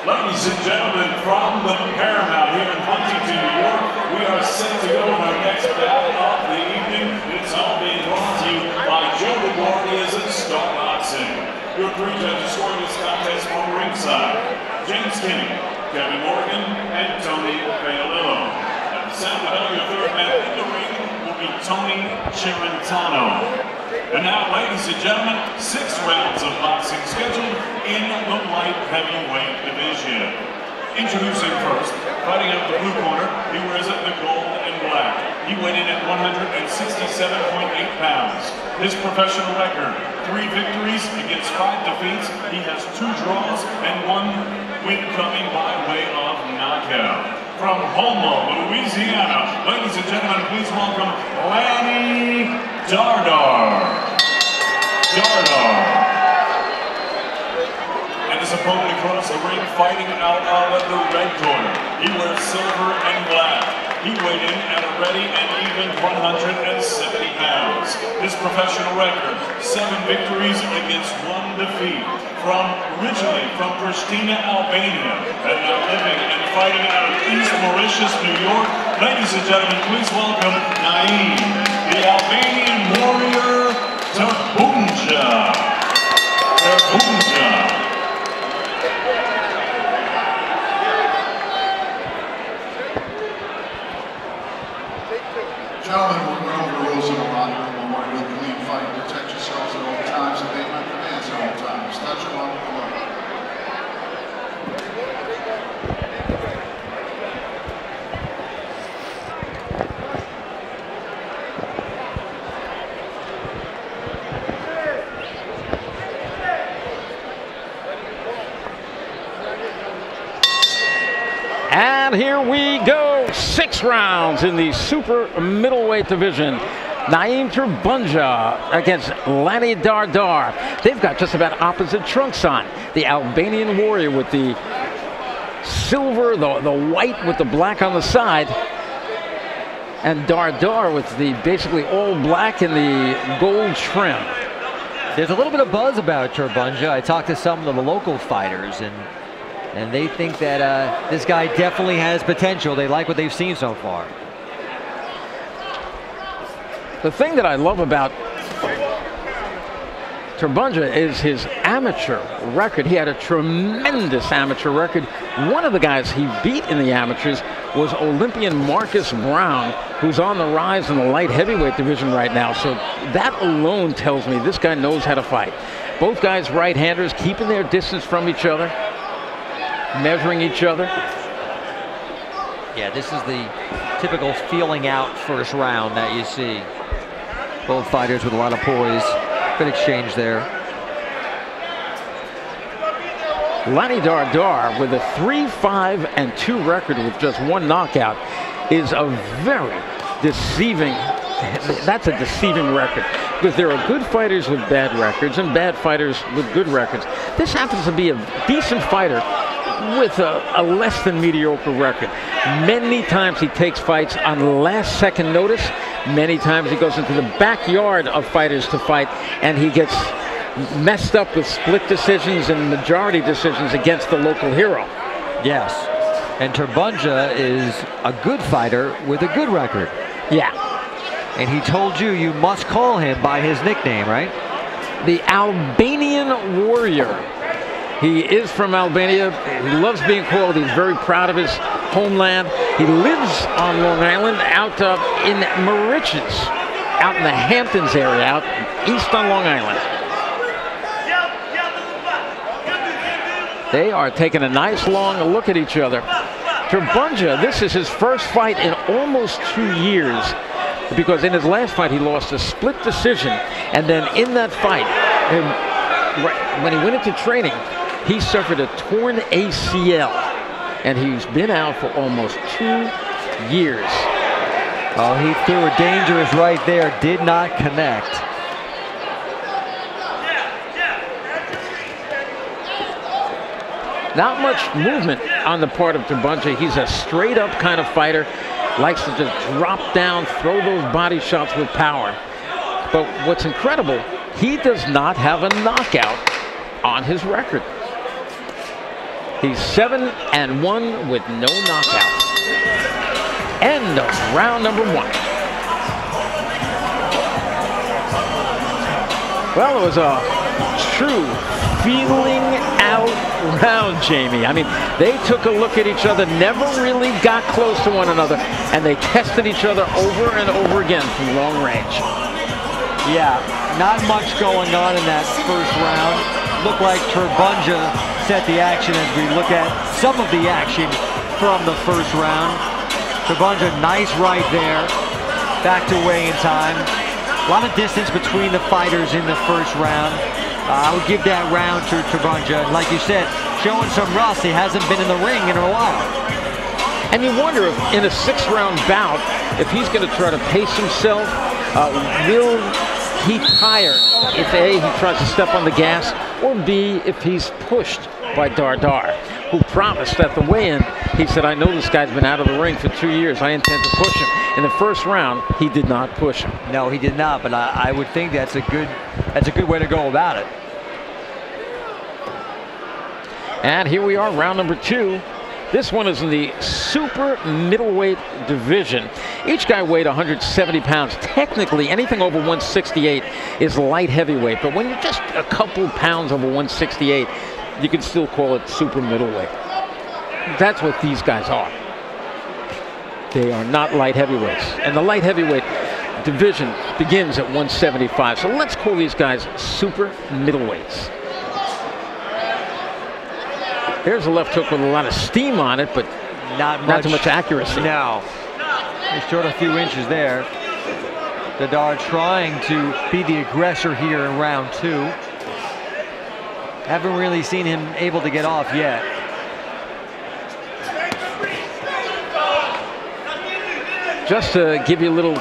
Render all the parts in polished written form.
Ladies and gentlemen, from the Paramount here in Huntington, New York, we are set to go with our next battle of the evening. It's all being brought to you by Joe the Glorious and Star Boxing. Your three judges scoring this contest from ringside: James Kinney, Kevin Morgan, and Tony Paolillo. At the sound of your third man in the ring will be Tony Chirentano. And now, ladies and gentlemen, 6 rounds of boxing scheduled in the light heavyweight division. Introducing first, fighting out the blue corner, he wears the gold and black. He weighed in at 167.8 pounds. His professional record: 3 victories against 5 defeats. He has 2 draws and 1 win coming by way of knockout. From Houma, Louisiana, ladies and gentlemen, please welcome Lanny Dardar. And his opponent across the ring, fighting out of the red corner. He wears silver and black. He weighed in at a ready and even 170 pounds. His professional record: 7 victories against 1 defeat. Originally from Pristina, Albania, and now living and fighting out of East Mauritius, New York. Ladies and gentlemen, please welcome Naim, the Albanian warrior, Terbunja. Gentlemen, we're going over the rules in the locker room. We want a good, clean fight. Protect yourselves at all times and obey my commands at all times. Touch them on the floor. And here we go, 6 rounds in the super middleweight division. Naim Terbunja against Lanny Dardar. They've got just about opposite trunks on. The Albanian warrior with the silver, the white with the black on the side. And Dardar with the basically all black and the gold trim. There's a little bit of buzz about Terbunja. I talked to some of the local fighters, and they think that this guy definitely has potential. They like what they've seen so far. The thing that I love about Terbunja is his amateur record. He had a tremendous amateur record. One of the guys he beat in the amateurs was Olympian Marcus Brown, who's on the rise in the light heavyweight division right now. So that alone tells me this guy knows how to fight. Both guys right-handers, keeping their distance from each other, measuring each other. Yeah, this is the typical feeling out first round that you see. Both fighters with a lot of poise. Good exchange there. Lanny Dardar with a 3-5-2 record with just 1 knockout is a very deceiving, that's a deceiving record, because there are good fighters with bad records and bad fighters with good records. This happens to be a decent fighter with a less than mediocre record. Many times he takes fights on last-second notice. Many times he goes into the backyard of fighters to fight, and he gets messed up with split decisions and majority decisions against the local hero. Yes, and Terbunja is a good fighter with a good record. Yeah. And he told you must call him by his nickname, right? The Albanian warrior. He is from Albania. He loves being called. He's very proud of his homeland. He lives on Long Island, out in Mauritius, out in the Hamptons area, out east on Long Island. They are taking a nice long look at each other. Terbunja, this is his first fight in almost 2 years, because in his last fight he lost a split decision, and then in that fight, when he went into training, he suffered a torn ACL, and he's been out for almost 2 years. Oh, he threw a dangerous right there, did not connect. Not much movement on the part of Terbunja. He's a straight-up kind of fighter, likes to just drop down, throw those body shots with power. But what's incredible, he does not have a knockout on his record. He's 7-1 with no knockouts. End of round number 1. Well, it was a true feeling out round, Jamie. I mean, they took a look at each other, never really got close to one another, and they tested each other over and over again from long range. Yeah, not much going on in that first round. Looked like Terbunja set the action as we look at some of the action from the first round. Terbunja, nice right there. Back to weigh-in time. A lot of distance between the fighters in the first round. I would give that round to Terbunja. Like you said, showing some rust. He hasn't been in the ring in a while. And you wonder if in a 6th-round bout, if he's going to try to pace himself, will he tire if A, he tries to step on the gas, or B, if he's pushed by Dardar, who promised at the weigh-in, he said, I know this guy's been out of the ring for 2 years. I intend to push him. In the first round, he did not push him. No, he did not, but I would think that's a good way to go about it. And here we are, round number 2. This one is in the super middleweight division. Each guy weighed 170 pounds. Technically, anything over 168 is light heavyweight, but when you're just a couple pounds over 168, you can still call it super middleweight. That's what these guys are. They are not light heavyweights. And the light heavyweight division begins at 175. So let's call these guys super middleweights. Here's a left hook with a lot of steam on it, but not too much accuracy. No. He's short a few inches there. Dardar trying to be the aggressor here in round 2. Haven't really seen him able to get off yet. Just to give you a little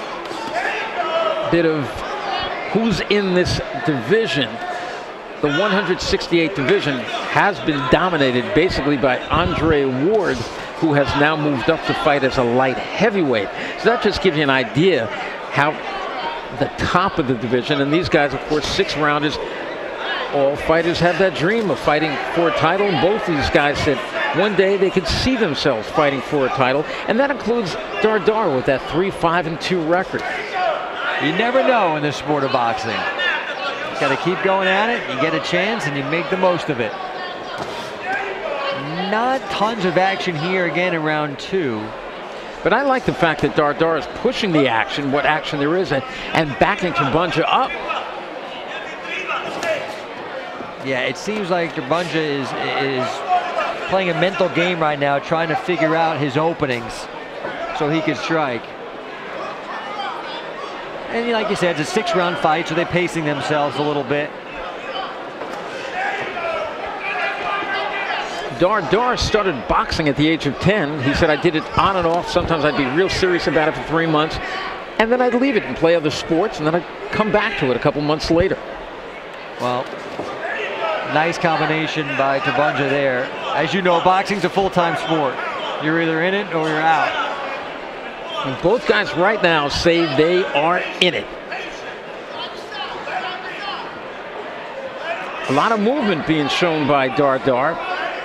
bit of who's in this division, the 168 division has been dominated basically by Andre Ward, who has now moved up to fight as a light heavyweight. So that just gives you an idea how the top of the division, and these guys, of course, 6-rounders, all fighters have that dream of fighting for a title. And both these guys said one day they could see themselves fighting for a title, and that includes Dardar with that 3-5-2 record. You never know in the sport of boxing. Got to keep going at it. You get a chance and you make the most of it. Not tons of action here again in round 2. But I like the fact that Dardar is pushing the action, what action there is, and backing Terbunja up. Yeah, it seems like Terbunja is playing a mental game right now, trying to figure out his openings so he can strike. And like you said, it's a 6-round fight, so they're pacing themselves a little bit. Dardar started boxing at the age of 10. He said, I did it on and off. Sometimes I'd be real serious about it for 3 months, and then I'd leave it and play other sports, and then I'd come back to it a couple months later. Well, nice combination by Terbunja there. As you know, boxing's a full-time sport. You're either in it or you're out. And both guys right now say they are in it. A lot of movement being shown by Dardar,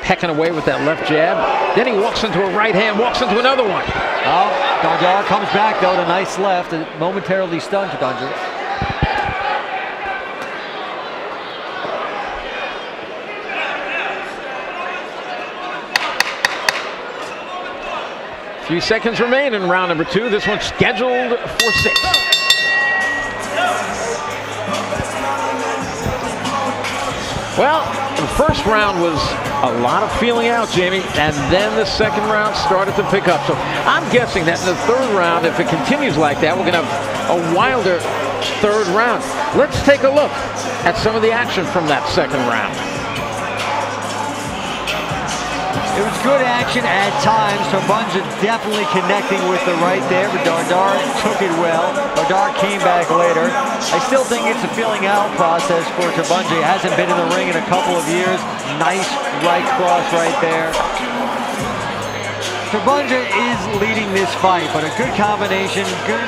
pecking away with that left jab. Then he walks into a right hand, walks into another one. Oh, Dardar comes back though, to nice left, and momentarily stunned Terbunja. Few seconds remain in round number 2. This one's scheduled for 6. Well, the first round was a lot of feeling out, Jamie, and then the second round started to pick up. So I'm guessing that in the third round, if it continues like that, we're going to have a wilder third round. Let's take a look at some of the action from that second round. It was good action at times. Terbunja definitely connecting with the right there, but Dardar took it well. Dardar came back later. I still think it's a feeling out process for Terbunja. He hasn't been in the ring in a couple of years. Nice right cross right there. Terbunja is leading this fight, but a good combination, good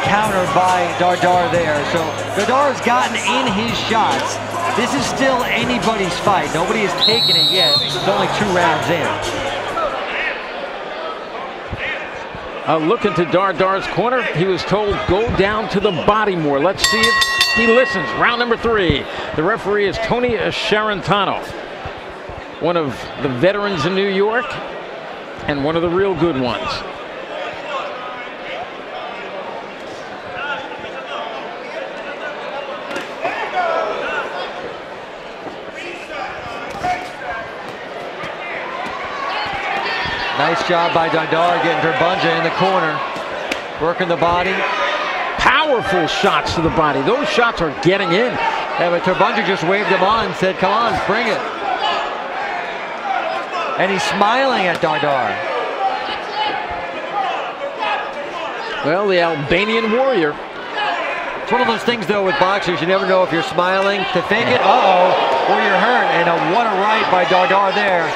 counter by Dardar there. So Dardar's gotten in his shots. This is still anybody's fight. Nobody has taken it yet. It's only 2 rounds in. Look into Dardar's corner. He was told, go down to the body more. Let's see if he listens. Round number 3. The referee is Tony Sharantano, one of the veterans in New York and one of the real good ones. Nice job by Dardar getting Terbunja in the corner, working the body. Powerful shots to the body. Those shots are getting in. Yeah, but Terbunja just waved them on and said, come on, bring it. And he's smiling at Dardar. Well, the Albanian warrior. It's one of those things, though, with boxers. You never know if you're smiling to fake it, or you're hurt. And what a right by Dardar there.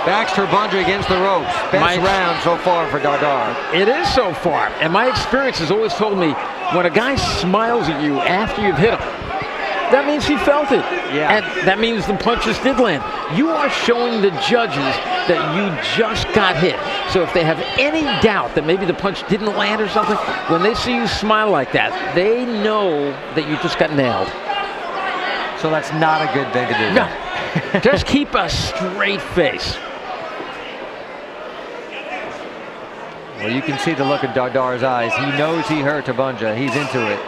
Backs Terbunja against the ropes. Best round so far for Dardar. It is so far. And my experience has always told me, when a guy smiles at you after you've hit him, that means he felt it. Yeah. And that means the punches did land. You are showing the judges that you just got hit. So if they have any doubt that maybe the punch didn't land or something, when they see you smile like that, they know that you just got nailed. So that's not a good thing to do. No. Just keep a straight face. Well, you can see the look in Dardar's eyes. He knows he hurt Terbunja. He's into it.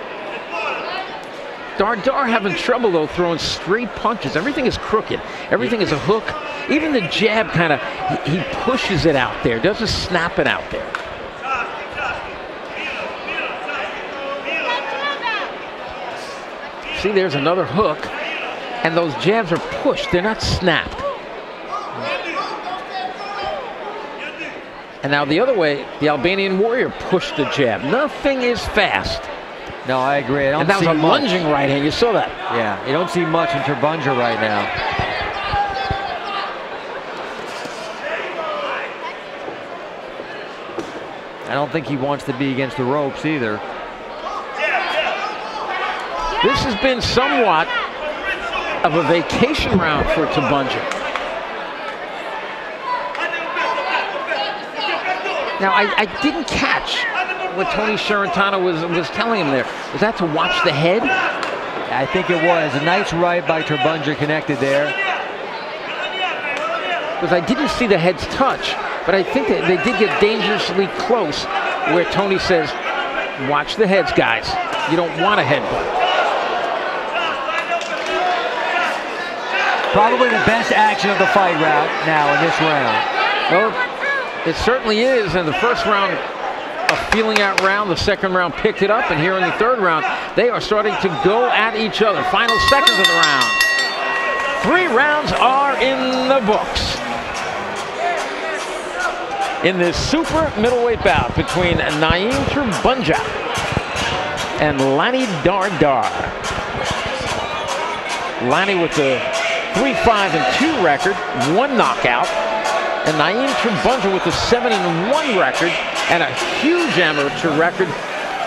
Dardar having trouble, though, throwing straight punches. Everything is crooked. Everything is a hook. Even the jab kind of, he pushes it out there, doesn't snap it out there. See, there's another hook. And those jabs are pushed. They're not snapped. And now the other way, the Albanian warrior pushed the jab. Nothing is fast. No, I agree. I don't and that was see a lunging right hand. You saw that. Yeah, you don't see much in Terbunja right now. I don't think he wants to be against the ropes either. This has been somewhat of a vacation round for Terbunja. Now, I didn't catch what Tony Sharantano was telling him there. Was that to watch the head? I think it was. A nice right by Terbunja connected there. Because I didn't see the heads touch, but I think that they did get dangerously close where Tony says, watch the heads, guys. You don't want a headbutt. Probably the best action of the fight route now in this round. Well, it certainly is. In the first round, a feeling out round. The second round picked it up, and here in the third round, they are starting to go at each other. Final seconds of the round. 3 rounds are in the books. In this super middleweight bout between Naim Terbunja and Lanny Dardar. Lanny with the 3-5-2 record, 1 knockout. And Naim Terbunja with a 7-1 record and a huge amateur record,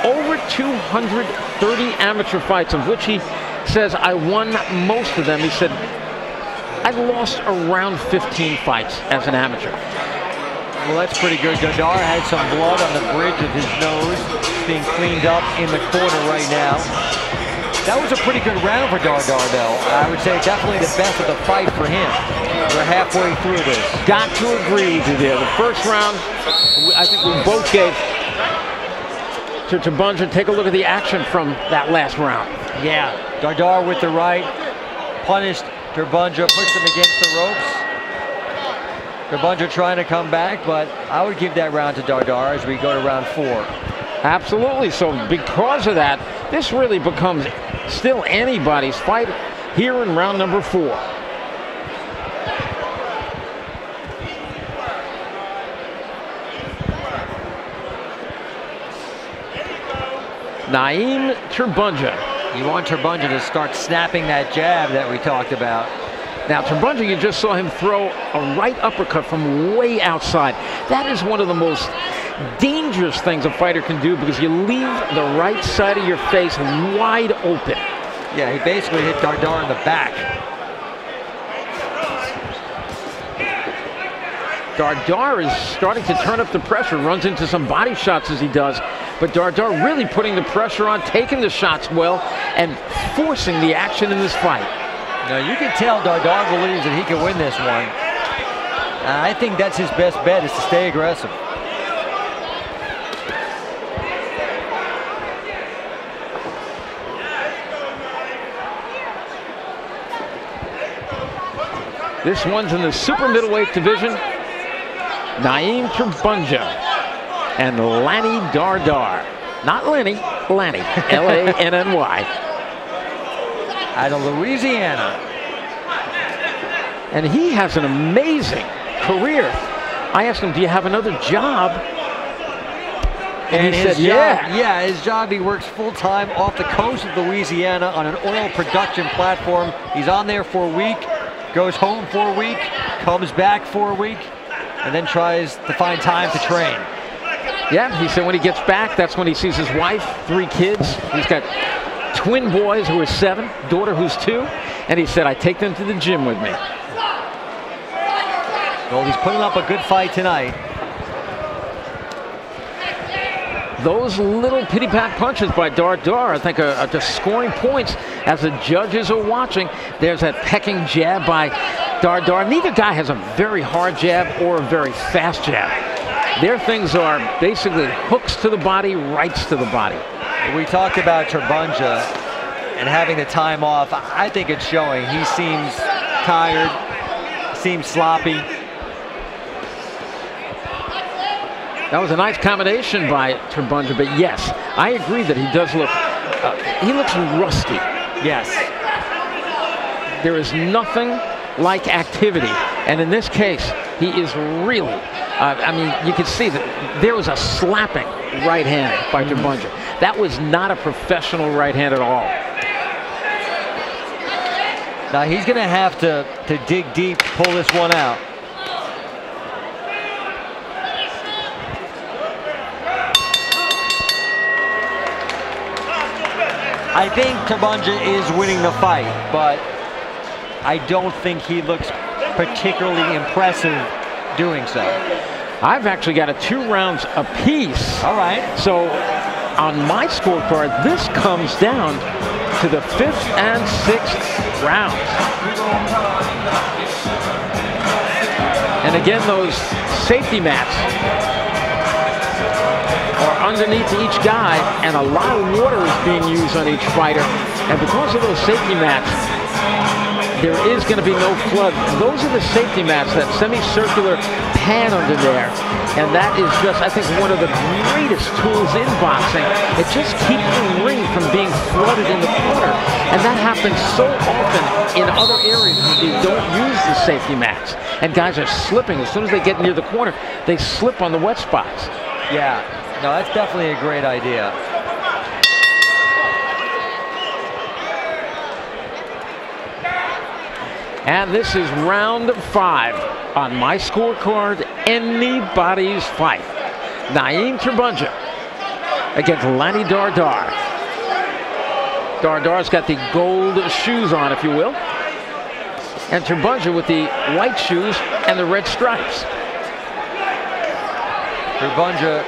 over 230 amateur fights, of which he says, I won most of them. He said, I lost around 15 fights as an amateur. Well, that's pretty good. Dardar had some blood on the bridge of his nose. It's being cleaned up in the corner right now. That was a pretty good round for Dardar, though. I would say definitely the best of the fight for him. We're halfway through this. Got to agree with you there. The first round, I think we both gave to Terbunja. Take a look at the action from that last round. Yeah, Dardar with the right, punished Terbunja, pushed him against the ropes. Terbunja trying to come back, but I would give that round to Dardar as we go to round 4. Absolutely. So because of that, this really becomes still anybody's fight here in round number 4. Naim Terbunja. You want Terbunja to start snapping that jab that we talked about. Now, Terbunja, you just saw him throw a right uppercut from way outside. That is one of the most dangerous things a fighter can do because you leave the right side of your face wide open. Yeah, he basically hit Dardar in the back. Dardar is starting to turn up the pressure, runs into some body shots as he does, but Dardar really putting the pressure on, taking the shots well, and forcing the action in this fight. Now you can tell Dardar believes that he can win this one. I think that's his best bet, is to stay aggressive. This one's in the super middleweight division. Naim Terbunja and Lanny Dardar. Not Lenny, Lanny, L-A-N-N-Y. Out of Louisiana. And he has an amazing career. I asked him, do you have another job? And he said, yeah. Yeah, his job, he works full-time off the coast of Louisiana on an oil production platform. He's on there for a week, goes home for a week, comes back for a week, and then tries to find time to train. Yeah, he said when he gets back, that's when he sees his wife, 3 kids. He's got twin boys who are 7, daughter who's 2, and he said, I take them to the gym with me. Well, he's putting up a good fight tonight. Those little pity-pat punches by Dardar, I think, are just scoring points as the judges are watching. There's that pecking jab by Dardar. Neither guy has a very hard jab or a very fast jab. Their things are basically hooks to the body, rights to the body. We talked about Terbunja and having the time off. I think it's showing. He seems tired, seems sloppy. That was a nice combination by Terbunja, but yes, I agree that he does look, he looks rusty. Yes. There is nothing like activity, and in this case, he is really, I mean, you can see that there was a slapping right hand by Terbunja. That was not a professional right hand at all. Now he's gonna have to dig deep, pull this one out. I think Terbunja is winning the fight, but I don't think he looks particularly impressive doing so. I've actually got a 2 rounds apiece. All right. So on my scorecard, this comes down to the 5th and 6th rounds. And again, those safety mats are underneath each guy, and a lot of water is being used on each fighter. And because of those safety mats, there is going to be no flood. And those are the safety mats, that semicircular pan under there. And that is just, I think, one of the greatest tools in boxing. It just keeps the ring from being flooded in the corner. And that happens so often in other areas where they don't use the safety mats. And guys are slipping. As soon as they get near the corner, they slip on the wet spots. Yeah. No, that's definitely a great idea. And this is round 5 on my scorecard. Anybody's fight. Naim Terbunja against Lanny Dardar. Dardar's got the gold shoes on, if you will. And Terbunja with the white shoes and the red stripes. Terbunja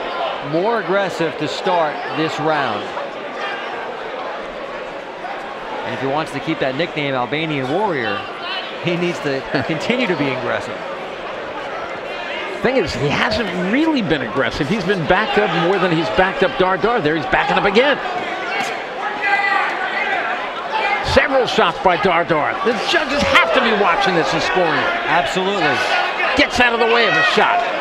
more aggressive to start this round. And if he wants to keep that nickname Albanian Warrior, he needs to continue to be aggressive. Thing is, he hasn't really been aggressive. He's been backed up more than he's backed up Dardar. There, he's backing up again. Several shots by Dardar. The judges have to be watching this and scoring it. Absolutely. Gets out of the way of a shot.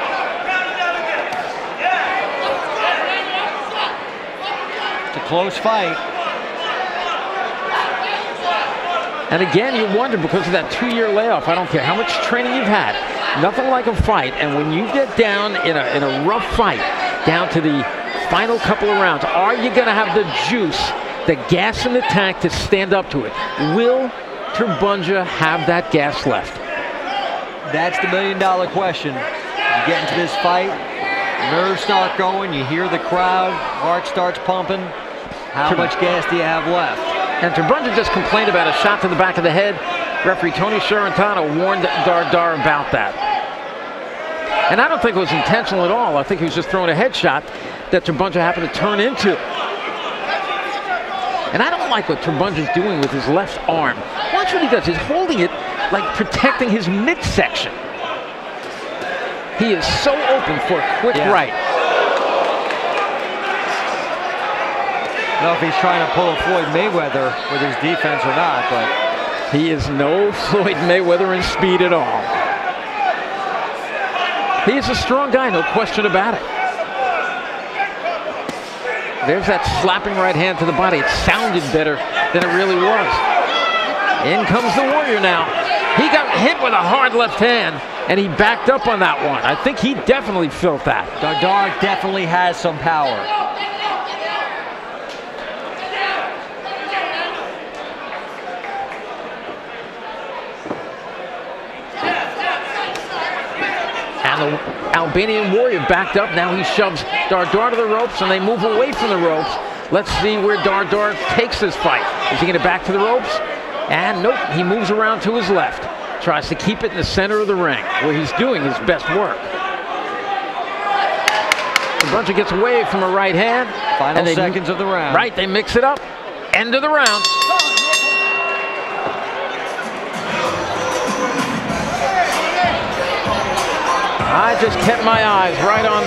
Close fight. And again, you wonder, because of that 2-year layoff, I don't care how much training you've had, nothing like a fight. And when you get down in a rough fight, down to the final couple of rounds, are you going to have the juice, the gas in the tank to stand up to it? Will Terbunja have that gas left? That's the million-dollar question. You get into this fight, nerves start going, you hear the crowd, heart starts pumping. How much gas do you have left? And Terbunja just complained about a shot to the back of the head. Referee Tony Sharantano warned Dardar about that. And I don't think it was intentional at all. I think he was just throwing a headshot that Terbunja happened to turn into. And I don't like what Terbunja's doing with his left arm. Watch what he does. He's holding it like protecting his midsection. He is so open for a quick right. I don't know if he's trying to pull a Floyd Mayweather with his defense or not, but he is no Floyd Mayweather in speed at all. He is a strong guy, no question about it. There's that slapping right hand to the body. It sounded better than it really was. In comes the Warrior now. He got hit with a hard left hand, and he backed up on that one. I think he definitely felt that. Dardar definitely has some power. And the Albanian Warrior backed up. Now he shoves Dardar to the ropes, and they move away from the ropes. Let's see where Dardar takes this fight. Is he going to back to the ropes? And nope, he moves around to his left. Tries to keep it in the center of the ring, where he's doing his best work. Terbunja gets away from a right hand. Final seconds of the round. Right, they mix it up. End of the round. I just kept my eyes right on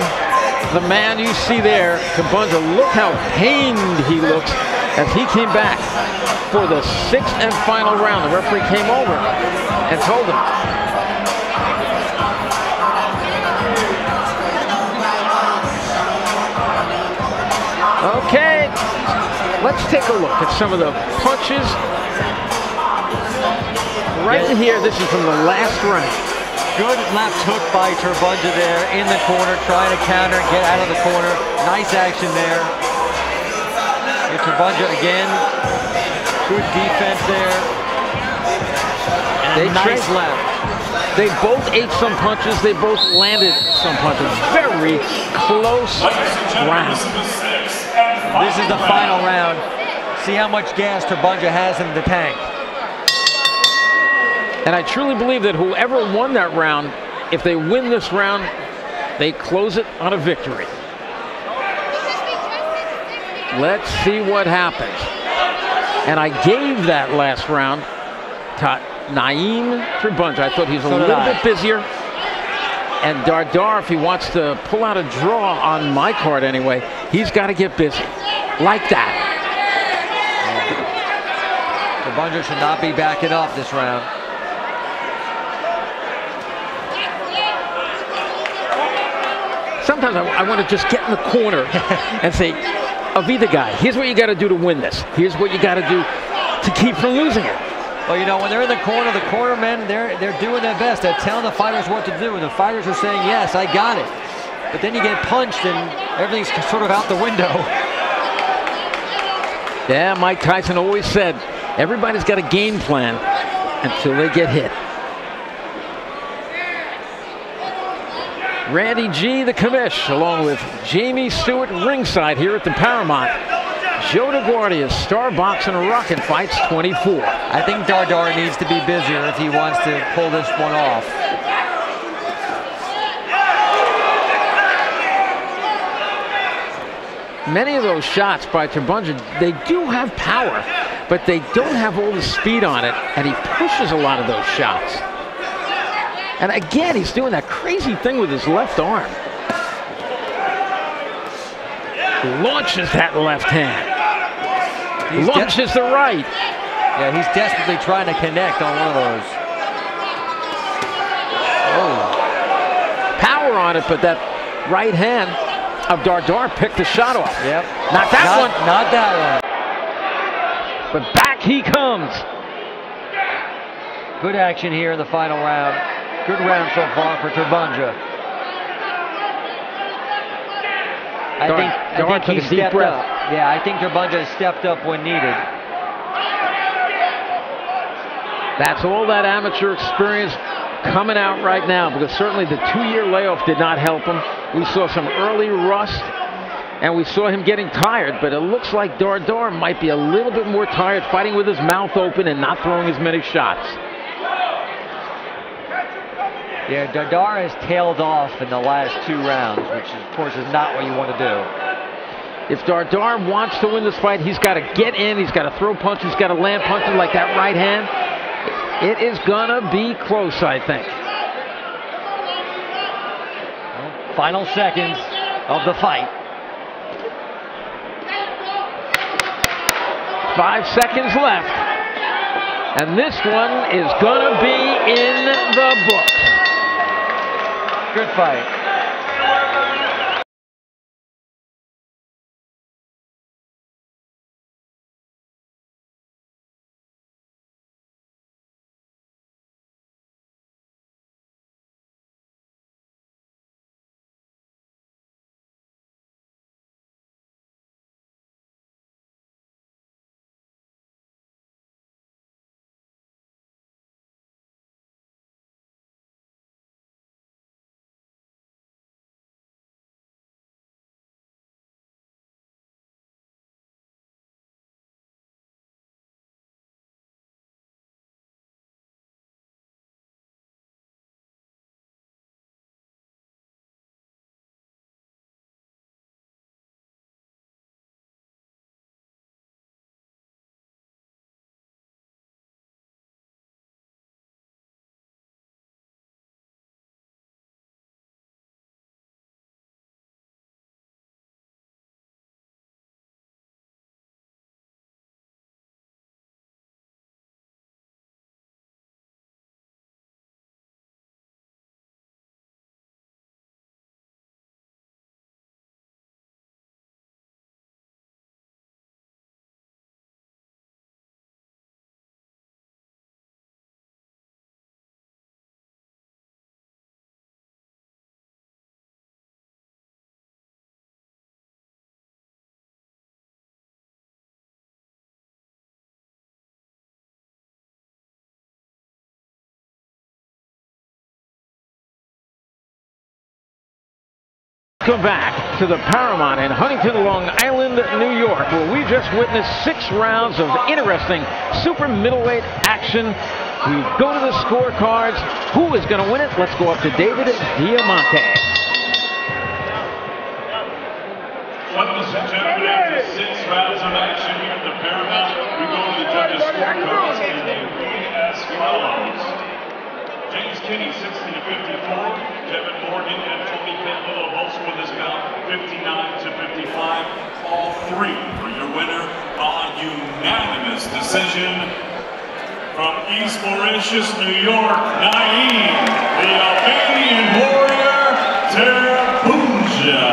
the man you see there, Terbunja. Look how pained he looks as he came back for the 6th and final round. The referee came over and told him. Okay, let's take a look at some of the punches. Right in here, this is from the last round. Good left hook by Terbunja there in the corner, trying to counter, get out of the corner. Nice action there. Here's Terbunja again. Good defense there. And a nice left. They both ate some punches. They both landed some punches. Very close round. This is the final round. See how much gas Terbunja has in the tank. And I truly believe that whoever won that round, if they win this round, they close it on a victory. Let's see what happens. And I gave that last round to Naim Terbunja. I thought he was a little bit busier. And Dardar, if he wants to pull out a draw on my card anyway, he's got to get busy. Like that. Terbunja should not be backing up this round. Sometimes I want to just get in the corner and say, Avida guy, here's what you got to do to win this. Here's what you got to do to keep from losing it. Well, you know, when they're in the corner men, they're doing their best. They're telling the fighters what to do, and the fighters are saying, yes, I got it. But then you get punched, and everything's sort of out the window. Yeah, Mike Tyson always said, everybody's got a game plan until they get hit. Randy G, the commish, along with Jamie Stewart ringside here at the Paramount. Joe DeGuardia, Star Boxing Rockin' Fights 24. I think Dardar needs to be busier if he wants to pull this one off. Many of those shots by Terbunja, they do have power, but they don't have all the speed on it, and he pushes a lot of those shots. And again, he's doing that crazy thing with his left arm. Launches that left hand. Launches the right. Yeah, he's desperately trying to connect on one of those. Oh. Power on it, but that right hand of Dardar picked the shot off. Yep. Not that one. Not that one. But back he comes. Good action here in the final round. Good round so far for Terbunja. I think he stepped up. Yeah, I think Terbunja has stepped up when needed. That's all that amateur experience coming out right now, because certainly the 2-year layoff did not help him. We saw some early rust, And we saw him getting tired, but it looks like Dardar might be a little bit more tired, fighting with his mouth open and not throwing as many shots. Yeah, Dardar has tailed off in the last 2 rounds, which of course is not what you want to do. If Dardar wants to win this fight, he's got to get in, he's got to throw punches, he's got to land punches like that right hand. It is gonna be close, I think. Well, final seconds of the fight. 5 seconds left. And this one is gonna be in the books. Good fight. Welcome back to the Paramount in Huntington, Long Island, New York, where we just witnessed 6 rounds of interesting super middleweight action. We go to the scorecards. Who is going to win it? Let's go up to David Diamante. Ladies and gentlemen, after 6 rounds of action here at the Paramount, we go to the judges' scorecards, and they read as follows. James Kinney, 60-54. Kevin Morgan and Tony Pamela both score this bout 59-55. All 3 for your winner on unanimous decision. From East Mauritius, New York, Naim, the Albanian warrior, Terbunja.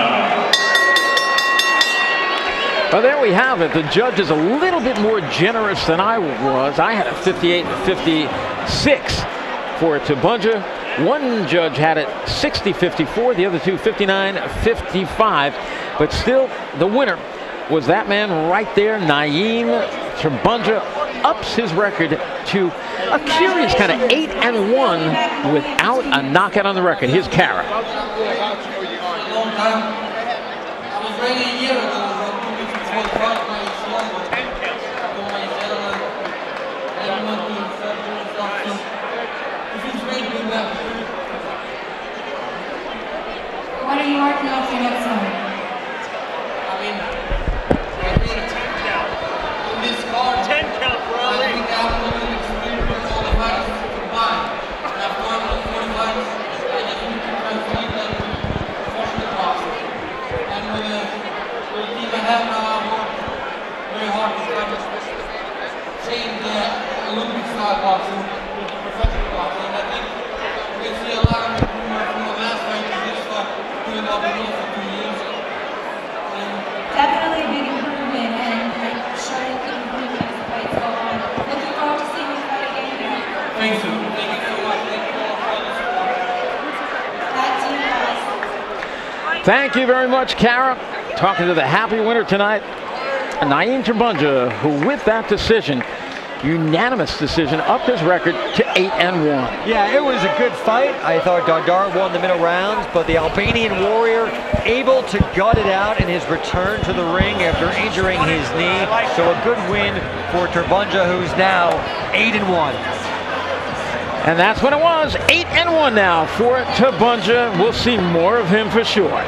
Well, there we have it. The judge is a little bit more generous than I was. I had a 58-56 for Terbunja. One judge had it 60-54, the other 2 59-55. But still, the winner was that man right there, Naim. Terbunja ups his record to a curious kind of 8-1 without a knockout on the record. Here's Kara. What are you working on for next time? I mean, in this card, 10 count for Ali. I think I have a little experience with all the fights combined. And I've gone with 40 fights. I just need to translate that to professional boxing. And with the team I have now, I work very hard to try to change the Olympic style boxing into professional boxing. And I think we can see a lot of improvement from the last fight to this fight. I've been here for 2 years. Definitely a big improvement, and I'm sure you can improve as the fights go on. Looking forward to seeing you fight again. Thank you. Thank you so much. Thank you all for the support. Back to you guys. Thank you very much, Kara. Talking to the happy winner tonight, Naim Terbunja, who with that decision unanimous decision, upped his record to 8-1. Yeah, it was a good fight. I thought Dardar won the middle rounds, but the Albanian warrior able to gut it out in his return to the ring after injuring his knee. So a good win for Terbunja, who's now 8-1. And that's what it was, 8-1 now for Terbunja. We'll see more of him for sure.